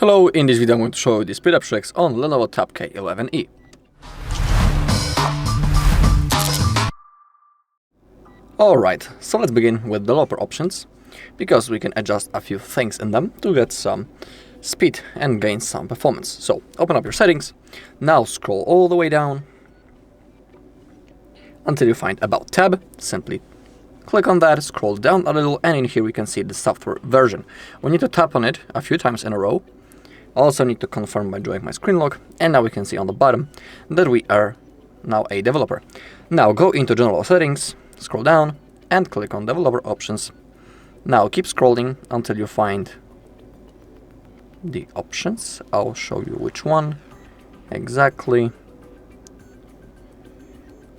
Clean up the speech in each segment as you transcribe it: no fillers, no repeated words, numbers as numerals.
Hello, in this video I'm going to show you the speedup tricks on LENOVO Tab K11E. Alright, so let's begin with developer options, because we can adjust a few things in them to get some speed and gain some performance. So, open up your settings, now scroll all the way down until you find About tab, simply click on that, scroll down a little, and in here we can see the software version. We need to tap on it a few times in a row. Also need to confirm by drawing my screen lock, and now we can see on the bottom that we are now a developer. Now go into General Settings, scroll down, and click on Developer Options. Now keep scrolling until you find the options. I'll show you which one exactly.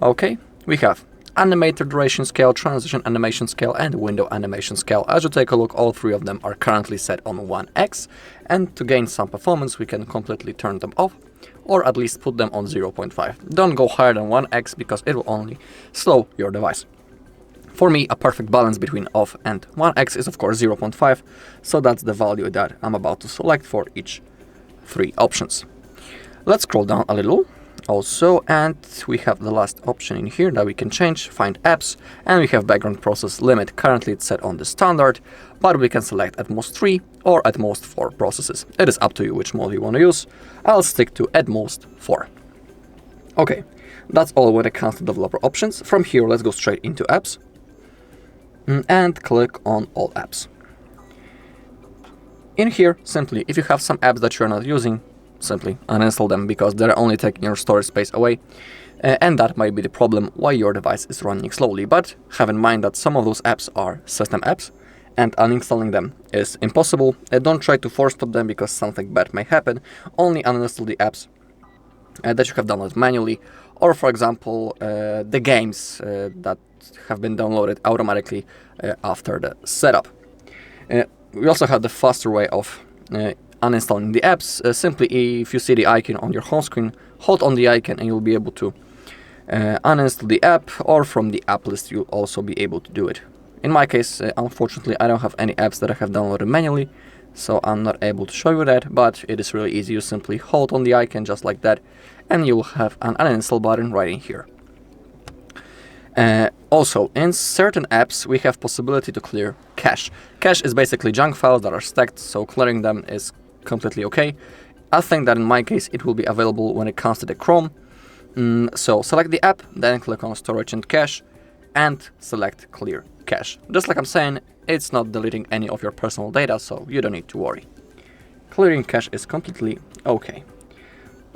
Okay, we have Animator Duration Scale, Transition Animation Scale, and Window Animation Scale. As you take a look, all three of them are currently set on 1x, and to gain some performance we can completely turn them off, or at least put them on 0.5. Don't go higher than 1x because it will only slow your device. For me, a perfect balance between off and 1x is of course 0.5, so that's the value that I'm about to select for each three options. Let's scroll down a little. Also, and we have the last option in here that we can change, find apps, and we have background process limit. Currently it's set on the standard, but we can select at most 3 or at most 4 processes. It is up to you which mode you want to use. I'll stick to at most 4. Okay, that's all when it comes to developer options. From here, let's go straight into apps and click on all apps. In here, simply, if you have some apps that you're not using, simply uninstall them because they're only taking your storage space away, and that might be the problem why your device is running slowly. But have in mind that some of those apps are system apps, and uninstalling them is impossible. Don't try to force stop them because something bad may happen. Only uninstall the apps that you have downloaded manually, or for example the games that have been downloaded automatically after the setup. We also have the faster way of uninstalling the apps. Simply, if you see the icon on your home screen, hold on the icon and you'll be able to uninstall the app, or from the app list you'll also be able to do it. In my case, unfortunately, I don't have any apps that I have downloaded manually, so I'm not able to show you that, but it is really easy. You simply hold on the icon just like that, and you'll have an uninstall button right in here. Also, in certain apps we have possibility to clear cache. Cache is basically junk files that are stacked, so clearing them is completely okay. I think that in my case it will be available when it comes to the Chrome. So select the app, then click on Storage and Cache, and select Clear Cache. Just like I'm saying, it's not deleting any of your personal data, so you don't need to worry. Clearing cache is completely okay.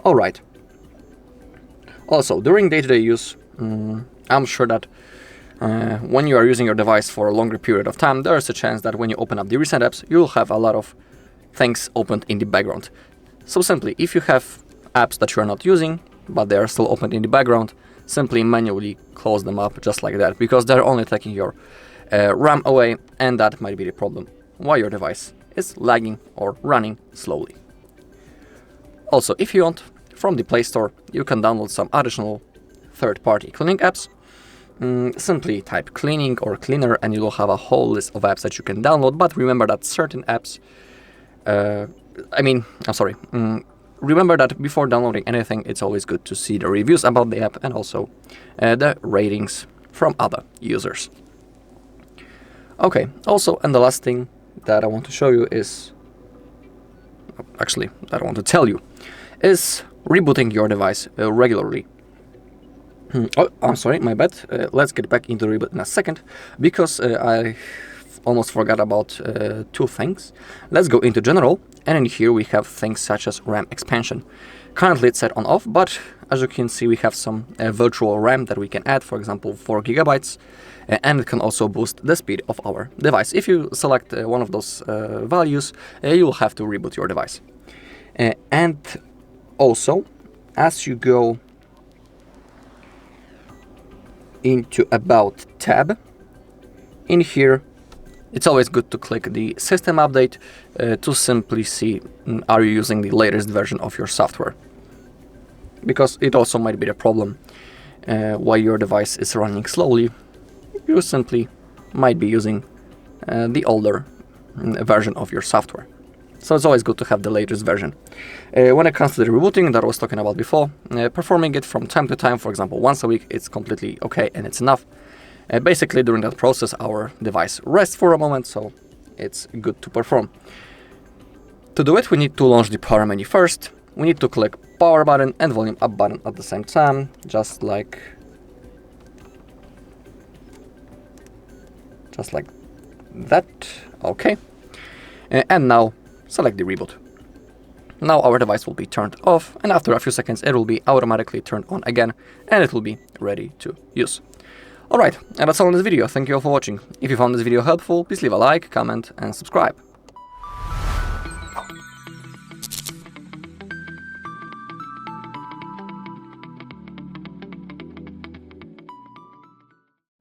Alright. Also, during day-to-day use, I'm sure that when you are using your device for a longer period of time, there is a chance that when you open up the recent apps, you'll have a lot of things opened in the background. So simply, if you have apps that you are not using, but they are still opened in the background, simply manually close them up just like that, because they're only taking your RAM away, and that might be the problem why your device is lagging or running slowly. Also, if you want, from the Play Store, you can download some additional third-party cleaning apps. Simply type cleaning or cleaner and you will have a whole list of apps that you can download, but remember that certain apps remember that before downloading anything, it's always good to see the reviews about the app and also the ratings from other users. Okay, also, and the last thing that I want to show you is, actually, that I want to tell you, is rebooting your device regularly. Oh, I'm sorry, my bad. Let's get back into Reboot in a second, because I almost forgot about two things. Let's go into General, and in here we have things such as RAM expansion. Currently it's set on off, but as you can see we have some virtual RAM that we can add, for example 4 GB, and it can also boost the speed of our device. If you select one of those values, you'll have to reboot your device. And also, as you go into About tab, in here it's always good to click the system update to simply see are you using the latest version of your software, because it also might be the problem why your device is running slowly. You simply might be using the older version of your software. So it's always good to have the latest version. When it comes to the rebooting that I was talking about before, performing it from time to time, for example once a week, it's completely okay and it's enough. Basically during that process our device rests for a moment, so it's good to perform. To do it we need to launch the power menu first. We need to click power button and volume up button at the same time, just like that. Okay. And now select the reboot. Now our device will be turned off, and after a few seconds it will be automatically turned on again and it will be ready to use. Alright, and that's all in this video. Thank you all for watching. If you found this video helpful, please leave a like, comment and subscribe.